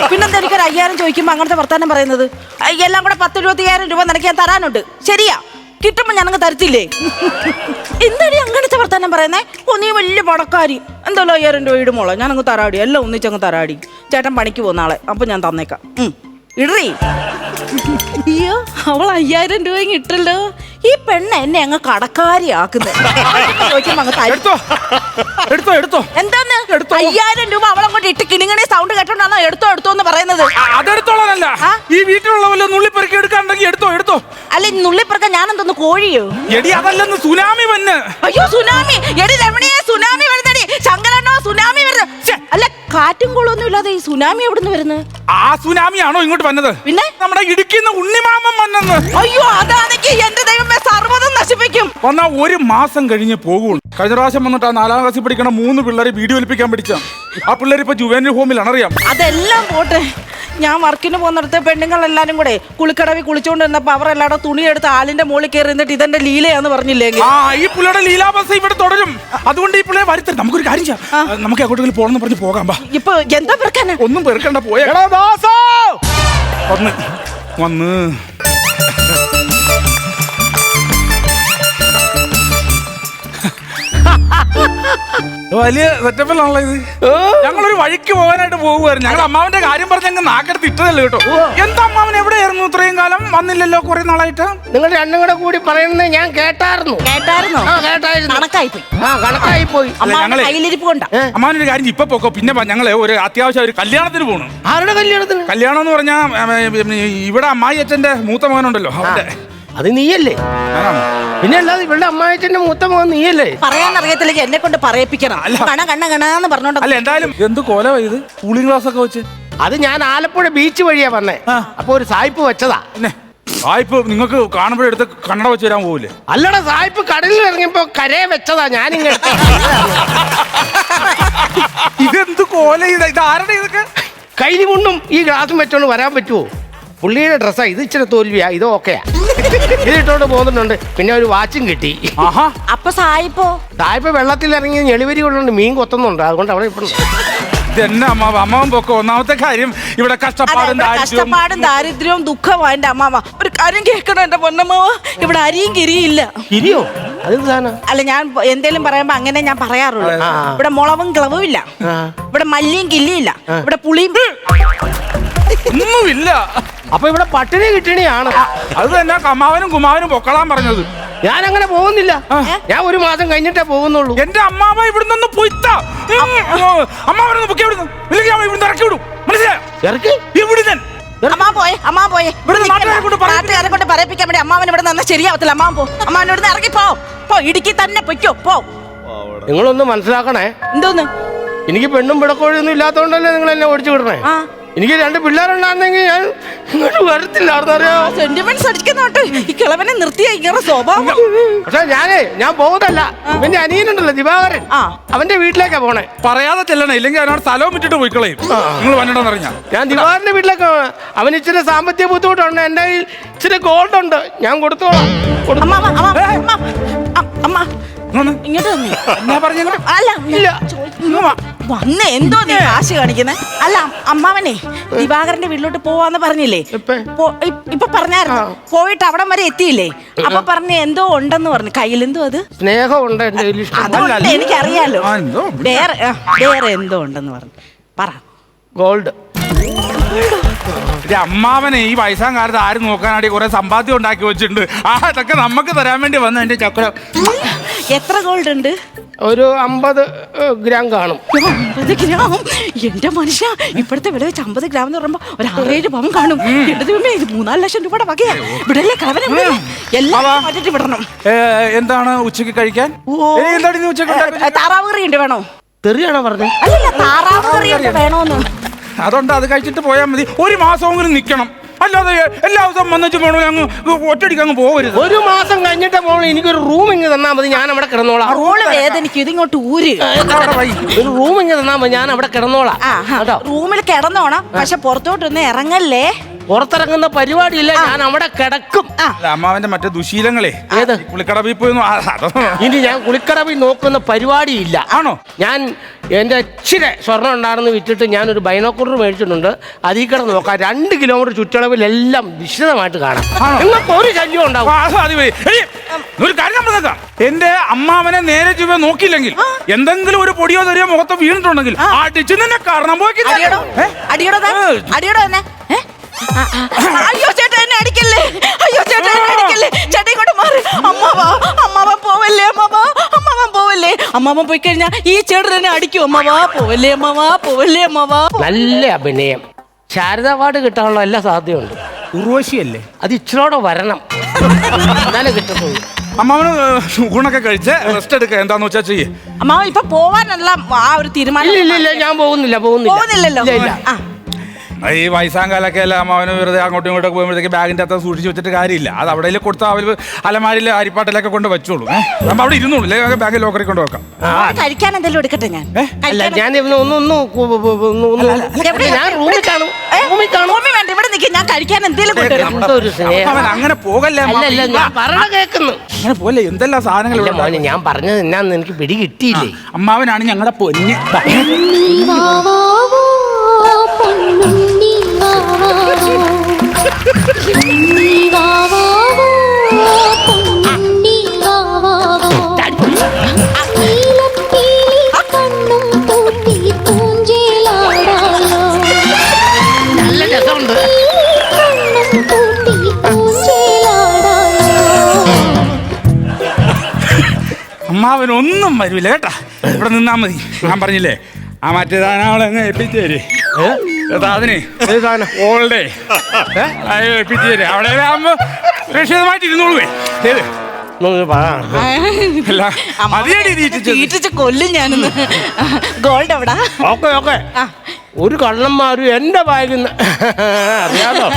പിന്നെന്താ എനിക്കൊരു 5000 ചോദിക്കുമ്പോ അങ്ങനത്തെ വർത്താനം പറയുന്നത്? എല്ലാം കൂടെ 10-25,000 രൂപ നിനക്ക് ഞാൻ തരാനുണ്ട്, ശരിയാ? കിട്ടുമ്പോ ഞങ്ങൾക്ക് തരത്തില്ലേ? എന്താടി അങ്ങനത്തെ വർത്താനം പറയുന്നേ? ഓ, നീ വലിയ പണക്കാരി, എന്തായാലും 5000 രൂപ ഇടുമോളോ, ഞാനങ്ങ് തരാടി, എല്ലാം ഒന്നിച്ചങ്ങ് തരാടി. ചേട്ടൻ പണിക്ക് പോകുന്ന ആളെ, അപ്പൊ ഞാൻ തന്നേക്കാം. ഇടറി. അയ്യോ, അവൾ 5000 രൂപ ഇട്ടല്ലോ. ഈ പെണ്ണ് എന്നെ അങ്ങ് കടക്കാരിയാക്കുന്നത്. എന്താന്ന് 5000 രൂപ അവളങ്ങോട്ട് ഇട്ട് കിണിങ്ങണി സൗണ്ട് കേട്ടോണ്ടാണോ എടുത്തോ എന്ന് പറയുന്നത്? അതെടുത്തോളാനല്ല, ഈ വീട്ടിലുള്ള വല്ല നുള്ളിപ്പെറുക്കി എടുക്കാണ്ടെങ്കിൽ എടുത്തോ. അല്ല, നുള്ളിപ്പെറുക്കാൻ ഞാൻ എന്തോന്ന് കോഴിയോ? എടി അതല്ലെന്ന് സുനാമി വന്ന്. അയ്യോ, സുനാമി! എടി രമണിയെ, സുനാമി വരുന്നടി. ശങ്കരണ്ണോ, സുനാമി വരുന്നത്. അല്ല, കാറ്റും കോളൊന്നും ഇല്ലാതെ ഈ സുനാമി എവിടുന്ന് വരുന്നത്? ആ സുനാമിയാണോ ഇങ്ങോട്ട് വന്നത്? പിന്നെ നമ്മുടെ ഇടുക്കിന്ന് ഉണ്ണിമാമൻ വന്നെന്ന്. അയ്യോ, അതാണെങ്കിൽ എന്റെ ദൈവമേ, സർവ്വതും നശിപ്പിക്കും. വന്നാ 1 മാസം കഴിഞ്ഞ് പോകുള്ളൂ. കഴിഞ്ഞ പ്രാവശ്യം വന്നിട്ട് ആ 4ാം ക്ലാസ്സിൽ പഠിക്കണ 3 പിള്ളേരെ വീഡിയോ ഒലിപ്പിക്കാൻ പഠിച്ച ആ പിള്ളേർ ഇപ്പൊ ജുവേനൽ ഹോമിലാണ്, അറിയാം. അതെല്ലാം പോട്ടെ, ഞാൻ വർക്കിന് പോകുന്നിടത്ത് പെണ്ണുങ്ങളെല്ലാരും കൂടെ കുളിക്കടവിൽ കുളിച്ചോണ്ട് നിന്നപ്പോ അവരെല്ലാടെ തുണിയെടുത്ത് ആലിന്റെ മുകളിൽ കയറി നിന്നിട്ട് ഇതെന്റെ ലീലയാന്ന് പറഞ്ഞില്ലെങ്കിൽ ഈ പുള്ളിയുടെ ലീലാബസ് ഇവിടെ തുടരും. അതുകൊണ്ട് ഈ പിള്ളേരെ വരുത്തരുത്. നമുക്കൊരു കാര്യം ചെയ്യാം, നമുക്ക് എങ്ങോട്ടെങ്കിലും പോകണമെന്ന് പറഞ്ഞ് പോകാം. ഇപ്പൊ എന്താ പെറുക്കാനാ? ഒന്നും പെറുക്കണ്ട, പോയ വന്ന് വലിയ സെറ്റപ്പിലാണല്ലോ ഇത്. ഞങ്ങളൊരു വഴിക്ക് പോകാനായിട്ട് പോകുമായിരുന്നു. ഞങ്ങൾ അമ്മാവന്റെ കാര്യം പറഞ്ഞ് ഞങ്ങൾ നാക്കെടുത്ത് ഇട്ടതല്ലേ കേട്ടോ. എന്താ അമ്മാവൻ എവിടെയായിരുന്നു ഇത്രയും കാലം? വന്നില്ലല്ലോ കുറെ നാളായിട്ട്. നിങ്ങൾ രണ്ടും കൂടെ കൂടി പറയുന്നത് ഞാൻ കേട്ടായിരുന്നു. കണക്കായി പോയി. അമ്മാവനൊരു കാര്യം ഇപ്പൊ പോക്കോ, പിന്നെ ഞങ്ങള് ഒരു അത്യാവശ്യം ഒരു കല്യാണത്തിന് പോകണം. ആരുടെ കല്യാണത്തിന്? കല്യാണം എന്ന് പറഞ്ഞാ ഇവിടെ അമ്മായി അച്ഛന്റെ മൂത്ത മകനുണ്ടല്ലോ, അവന്റെ. അത് നീയല്ലേ? പിന്നെ അല്ലാതെ ഇവിടെ അമ്മായിച്ചന്റെ മൂത്ത മകൻ നീയല്ലേ? പറയാനറിയത്തില്ലെങ്കിൽ എന്നെ കൊണ്ട് പറയിപ്പിക്കണം. കണ്ണാന്ന് പറഞ്ഞോണ്ട്. അല്ല, എന്തായാലും എന്ത് കോല ഇത് കൂളിംഗ് ഗ്ലാസ് ഒക്കെ വെച്ച്. അത് ഞാൻ ആലപ്പുഴ ബീച്ച് വഴിയാ വന്നേ. അപ്പൊ ഒരു സായിപ്പ് വെച്ചതാ. സായിപ്പ് നിങ്ങൾക്ക് കാണുമ്പോഴെടുത്ത് കണ്ണട വെച്ച് തരാൻ പോവില്ലേ? അല്ലടാ, സായിപ്പ് കടലിൽ ഇറങ്ങിയപ്പോ കരയെ വെച്ചതാ. ഞാനിങ്ങനെ ഇതെന്ത് കോല ഇത് ആരുടെ ഇതൊക്കെ? കൈലി കൊണ്ടും ഈ ഗ്ലാസും വെച്ചോണ്ട് വരാൻ പറ്റുമോ? പുള്ളിയുടെ ഡ്രസ്സാ ഇത്. ഇച്ചിരി തോൽവിയാ, ഇത് ഓക്കെയാ. ഇതിട്ടോണ്ട് പോകുന്നുണ്ട്. പിന്നെ ഒരു വാച്ചും കിട്ടി. അപ്പൊ സായിപ്പ് വെള്ളത്തിൽ ഇറങ്ങി ഞെളിവരി കൊണ്ടുണ്ട്, മീൻ കൊത്തുന്നുണ്ട്. അതുകൊണ്ട് അവിടെ ഇപ്പൊ ഇതെന്നെ അമ്മാവൻ പൊക്കോ. ഒന്നാമത്തെ കാര്യം ഇവിടെ കഷ്ടപ്പാടും ദാരിദ്ര്യവും ദുഃഖവും. എന്റെ അമ്മാവ ഒരു കാര്യം കേൾക്കണം എന്റെ പൊന്നമ്മാവ, ഇവിടെ അരിയും കിരിയില്ല. കിരിയോ? അല്ല, ഞാൻ എന്തേലും പറയുമ്പോ അങ്ങനെ ഞാൻ പറയാറുള്ളൂ. ഇവിടെ മുളവും കിളവും ഇല്ല, ഇവിടെ മല്ലിയും കില്ലിയില്ല, ഇവിടെ പുളിയും ഒന്നുമില്ല. അപ്പൊ ഇവിടെ പട്ടിണി കിട്ടണിയാണ്. അത് തന്നെ അമ്മാവനും കുമാവനും പൊക്കളാൻ പറഞ്ഞത്. ഞാൻ അങ്ങനെ പോകുന്നില്ല. ഞാൻ 1 മാസം കഴിഞ്ഞിട്ടേ പോകുന്നുള്ളൂ. എന്റെ അമ്മാവ ഇവിടെ നിന്ന് പോയിത്ത അമ്മാവനൊന്ന് പൊക്കി ഇവിടുന്ന് ഇറക്കി വിടും. മനസ്സിലായി? അമ്മാ പോയെ നാട്ടുകാരെ കൊണ്ട് പറയിപ്പിക്കാൻ വേണ്ടി അമ്മാവൻ ഇവിടെ നിന്ന് ശരിയാവത്തില്ല. അമ്മാവൻ പോ, അമ്മാവൻ ഇവിടുന്ന് ഇറങ്ങി പോ, ഇടുക്കി തന്നെ പൊയ്ക്കോ, പോ. നിങ്ങളൊന്ന് മനസ്സിലാക്കണേ. എന്തോന്ന്? എനിക്ക് പെണ്ണും പിടക്കോഴിയൊന്നും ഇല്ലാത്തോണ്ടല്ലേ നിങ്ങൾ എന്നെ ഓടിച്ചു വിടണേ. എനിക്ക് 2 പിള്ളേരുണ്ടായിരുന്നെങ്കിൽ ഞാൻ ഇങ്ങോട്ട് വരത്തില്ലാർന്നറിയോ. സെന്റിമെന്റ്സ് അടിക്കുന്നോട്ട് ഈ കിളവനെ നിർത്തിയ ഇങ്ങനെ സ്വഭാവം. പക്ഷെ ഞാൻ പോകുന്നല്ല. എന്റെ അനിയനുണ്ടല്ലോ ദിവാകരൻ, അവന്റെ വീട്ടിലേക്കാ പോണേ. പറയാതെ ചെല്ലണേ, ഇല്ലെങ്കിൽ അവനോട് സ്ഥലവും വിട്ടിട്ട് പോയിക്കളയും. നിങ്ങൾ വന്നിട്ടെന്നറിഞ്ഞ ഞാൻ ദിവാകരന്റെ വീട്ടിലേക്ക്. അവന് ഇച്ചിരി സാമ്പത്തിക ബുദ്ധിമുട്ടുണ്ട്. എന്റെ കയ്യിൽ ഇച്ചിരി ഗോൾഡ് ഉണ്ട്, ഞാൻ കൊടുത്തോളാം. ഇങ്ങോട്ട് വന്നേ. എന്തോ നീ കാശ് കാണിക്കുന്നേ? അല്ല, അമ്മാവനെ ദിവാകരന്റെ വീട്ടിലോട്ട് പോവാന്ന് പറഞ്ഞില്ലേ? ഇപ്പൊ പറഞ്ഞായിരുന്നു. പോയിട്ട് അവിടം വരെ എത്തിയില്ലേ? അപ്പൊ പറഞ്ഞ എന്തോ ഉണ്ടെന്ന് പറഞ്ഞു. കയ്യിൽ എന്തോ അത് സ്നേഹമുണ്ട്. അതുകൊണ്ട് എനിക്കറിയാലോ. വേറെ എന്തോ ഉണ്ടെന്ന് പറഞ്ഞു. പറ. ഗോൾഡ്. അമ്മാവനെ ഈ വയസ്സാം കാലത്ത് ആരും നോക്കാനാടി കുറെ സമ്പാദ്യം ഉണ്ടാക്കി വെച്ചിട്ടുണ്ട്. അതൊക്കെ നമുക്ക് തരാൻ വേണ്ടി വന്ന എന്റെ ചക്ര. എത്ര ഗോൾഡ് ഉണ്ട്? ഒരു 50 ഗ്രാം കാണും. 50 ഗ്രാം? എന്റെ മനുഷ്യ, ഇപ്പോഴത്തെ വില വെച്ച് 50 ഗ്രാം എന്ന് പറയുമ്പോ ഒരു 6-7 പവൻ കാണും. എന്റെ ദൈവമേ, ഇത് 3-4 ലക്ഷം രൂപയുടെ വകയാ. ഇവിടെയല്ലേ കളവനെ എല്ലാം മാറ്റിട്ട് വിടണം. എന്താണ് ഉച്ചക്ക് കഴിക്കാൻ? താറാവ് കറി ഉണ്ട്, വേണോ? തെറിയാണോ പറഞ്ഞത്? അല്ലല്ല, താറാവ് കറി ഉണ്ട്, വേണോന്ന്. അതുകൊണ്ട് അത് കഴിച്ചിട്ട് പോയാൽ മതി. 1 മാസമെങ്കിലും നിക്കണം. അല്ലാതെ എല്ലാ ദിവസവും വന്നിട്ട് പോകണോ? അങ്ങ് ഒറ്റടിക്ക് അങ്ങ് പോകരുത്. 1 മാസം കഴിഞ്ഞിട്ട് പോകണം. എനിക്കൊരു റൂം ഇങ്ങ് തന്നാൽ മതി, ഞാൻ അവിടെ കിടന്നോളാം. റോള് വേദനിക്കും, ഇതിങ്ങോട്ട് ഊര്. ഒരു റൂം ഇങ്ങ് തന്നാൽ മതി, ഞാൻ അവിടെ കിടന്നോളാം. റൂമിൽ കിടന്നോണം, പക്ഷെ പുറത്തോട്ടൊന്നും ഇറങ്ങല്ലേ. പുറത്തിറങ്ങുന്ന പരിപാടിയില്ല, ഞാൻ അവിടെ കിടക്കും. അല്ല, അമ്മാവന്റെ മറ്റേ ദുശീലങ്ങളെ ഏത്? കുളിക്കടവിൽ പോയി ഇനി ഞാൻ കുളിക്കടവിൽ നോക്കുന്ന പരിപാടിയില്ല. ആണോ? ഞാൻ എൻ്റെ ഇച്ചിരി സ്വർണ്ണം ഉണ്ടായിരുന്നു വിറ്റിട്ട് ഞാനൊരു ബൈനോക്കുലർ മേടിച്ചിട്ടുണ്ട്. അതിൽ കിടന്ന് നോക്കാം. 2 കിലോമീറ്റർ ചുറ്റളവിലെല്ലാം വിശദമായിട്ട് കാണാം. നിങ്ങൾക്ക് ഒരു ശല്യം ഉണ്ടാവും. ഒരു കാര്യം പറഞ്ഞേക്കാം, എന്റെ അമ്മാവനെ നേരെ ചുവ നോക്കിയില്ലെങ്കിൽ എന്തെങ്കിലും ഒരു പൊടിയോ തെറിയോ മുഖത്ത് വീണിട്ടുണ്ടെങ്കിൽ അടിച്ചു നിന്നെ കാരണം പോക്കി. അടിയോടോ തന്നെ. അയ്യോ ചേട്ടാ, എന്നെ അടിക്കല്ലേ. അയ്യോ ചേട്ടാ, എന്നെ അടിക്കല്ലേ. ചേട്ടാ ഇങ്ങോട്ട് മാറി. അമ്മാവൻ പോവല്ലേ. അമ്മാവൻ പോവല്ലേ. അമ്മാവൻ പോയി കഴിഞ്ഞാ ഈ ചേട്ടൻ എന്നെ അടിക്കും. അമ്മാവാ പോവല്ലേ. അമ്മാവാ. നല്ല അഭിനയം. ശാരദ അവാർഡ് കിട്ടാനുള്ള എല്ലാ സാധ്യതയുണ്ട്. ഉർവശിയല്ലേ? അത് ഇച്ചിരോടെ വരണം, എന്നാലേ കിട്ടത്തുള്ളൂ. അമ്മാവന് ഊണൊക്കെ കഴിച്ച് റെസ്റ്റ് എടുക്കുക. എന്താന്ന് വെച്ചാ ചെയ്യേ. അമ്മാവൻ ഇപ്പൊ പോവാനുള്ള ആ ഒരു തീരുമാനം. ഇല്ല, ഞാൻ പോകുന്നില്ലല്ലോ. ഇല്ല. ഈ വയസ്സാങ്കാലൊക്കെ അല്ല അമ്മാവന് വെറുതെ അങ്ങോട്ടും ഇങ്ങോട്ടൊക്കെ പോകുമ്പോഴത്തേക്ക് ബാഗിൻ്റെ അകത്ത് സൂക്ഷിച്ച് വെച്ചിട്ട് കാര്യമില്ല. അത് അവിടെ കൊടുത്താൽ അവർ അലമാരിൽ അരിപ്പാട്ടിലൊക്കെ കൊണ്ട് വെച്ചോളൂ. നമ്മൾ അവിടെ ഇരുന്നോളൂ, അല്ലെങ്കിൽ ബാഗ് ലോക്കറിൽ കൊണ്ട് വെക്കാം. കഴിക്കാൻ എന്തെങ്കിലും എടുക്കട്ടെ ഞാൻ. അല്ല, ഞാൻ റൂമിൽ കാണും. വേണ്ട, ഇവിടെ നിൽക്കും. ഞാൻ കഴിക്കാൻ എന്തെങ്കിലും അങ്ങനെ പോകല്ലേ. അല്ല, ഞാൻ പറഞ്ഞ കേൾക്കുന്നു. അങ്ങനെ പോലെ എന്തെല്ലാം സാധനങ്ങൾ. ഞാൻ പറഞ്ഞത് എന്നാന്ന് എനിക്ക് പിടി കിട്ടിയില്ലേ. അമ്മാവനാണ് ഞങ്ങളുടെ പൊന്ന്. നല്ല രസമുണ്ട്. അമ്മാവനൊന്നും വരൂല കേട്ടാ, ഇവിടെ നിന്നാ മതി. ഞാൻ പറഞ്ഞില്ലേ ആ മറ്റേതാണ് അവളെങ്ങ് എത്തിച്ചേര്. അതിനെ ഓൾഡേ എത്തിച്ചേര്. അവിടെ ആകുമ്പോ സുരക്ഷിതമായിട്ട് ഇരുന്നോളൂ. കൊല്ലും ഞാനൊന്ന്. ഗോൾഡ് എവിടാ? ഓക്കെ. ഒരു കള്ളന്മാരും എന്റെ ബാഗിൽ നിന്ന് അറിയാമോ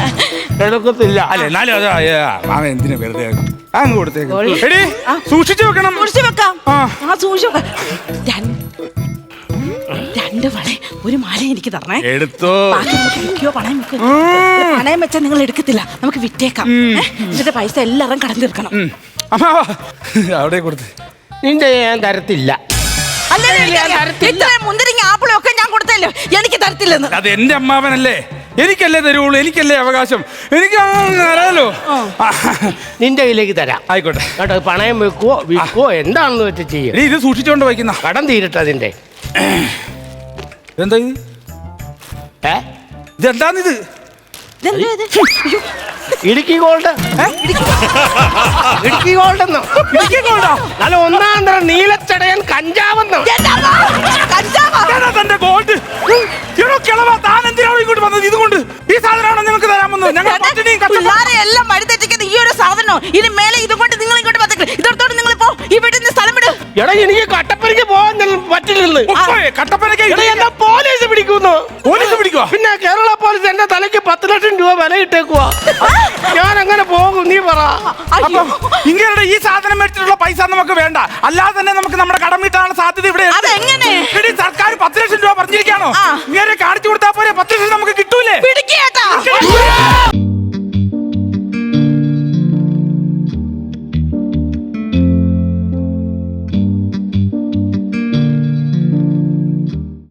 എടുക്കത്തില്ല. അല്ല എന്നാലും അത് എന്തിനാ വെറുതെ അങ്ങ് കൊടുത്തേക്ക്. സൂക്ഷിച്ചു വെക്കണം. സൂക്ഷിച്ചു വെക്കാം. രണ്ട് വള ഒരു മാല എനിക്ക് തരണേ. എടുത്തോ. പണയം വെച്ചാൽ നിങ്ങൾ എടുക്കത്തില്ല, നമുക്ക് വിറ്റേക്കാം. എന്നിട്ട് പൈസ എല്ലാവരും കടം തീർക്കണം. അവിടെ കൊടുത്ത് നിന്റെ ഞാൻ തരത്തില്ല. മുന്തിരിങ്ങ ആപ്പിളും ഒക്കെ ഞാൻ കൊടുത്തല്ലോ, എനിക്ക് തരത്തില്ലെന്ന്. അത് എന്റെ അമ്മാവനല്ലേ, എനിക്കല്ലേ തരുള്ളൂ, എനിക്കല്ലേ അവകാശം. എനിക്ക് അറിയാലോ. നിന്റെ കയ്യിലേക്ക് തരാം. ആയിക്കോട്ടെ കേട്ടോ. പണയം വെക്കുവോ വിൽക്കുവോ എന്താണെന്ന് വെച്ച് ചെയ്യും. ഇത് സൂക്ഷിച്ചോണ്ട് വയ്ക്കുന്ന കടം തീരട്ടെ അതിന്റെ. എന്താ ഇത്? ഇതെന്താന്നിത്? ഇടുക്കി ഗോൾഡ്. ഇടുക്കി ഗോൾഡ് എന്നോ? ഇടുക്കി ഗോൾഡോ? അല്ല, ഒന്നാം തരം നീലച്ചടയൻ കഞ്ചാവെന്നോ? തന്റെ ഗോൾഡ് താൻ എന്തിനാണ് ഇങ്ങോട്ട് വന്നത്? ഇതുകൊണ്ട് ഈ സാധനമാണോ നിങ്ങൾക്ക് തരാമെന്ന്? എല്ലാം വഴിതെറ്റിക്കുന്ന ഈ ഒരു സാധനോ? ഇനി മേലെ ഇതുകൊണ്ട് നിങ്ങൾ ഇങ്ങോട്ട് വന്നിട്ട് ഇതോടത്തോട് നിങ്ങൾ പോ. ഈ വീട്ടിൽ നിന്ന് സ്ഥലം വിട്. എടാ, എനിക്ക് കട്ടപ്പനയ്ക്ക് പോകാൻ പറ്റില്ലെന്ന്. കട്ടപ്പനയ്ക്ക് എന്നെ പോലീസ് പിടിക്കുന്നു. പോലീസ് പിടിക്കുക? പിന്നെ കേരള പോലീസ് എന്റെ തലയ്ക്ക് 10 ലക്ഷം രൂപ വില ഇട്ടേക്കുവാ. ഞാൻ എങ്ങനെ പോകും നീ പറ. ഇങ്ങനെ ഈ സാധനം മേടിച്ചിട്ടുള്ള പൈസ നമുക്ക് വേണ്ട. അല്ലാതെ തന്നെ നമുക്ക് നമ്മുടെ കടം വീട്ടാനുള്ള സാധ്യത ഇവിടെ. സർക്കാർ 10 ലക്ഷം രൂപ പറഞ്ഞിരിക്കാണോ? ഇങ്ങനെ കാണിച്ചു കൊടുത്താൽ പോലെ 10 ലക്ഷം നമുക്ക് കിട്ടൂലേ?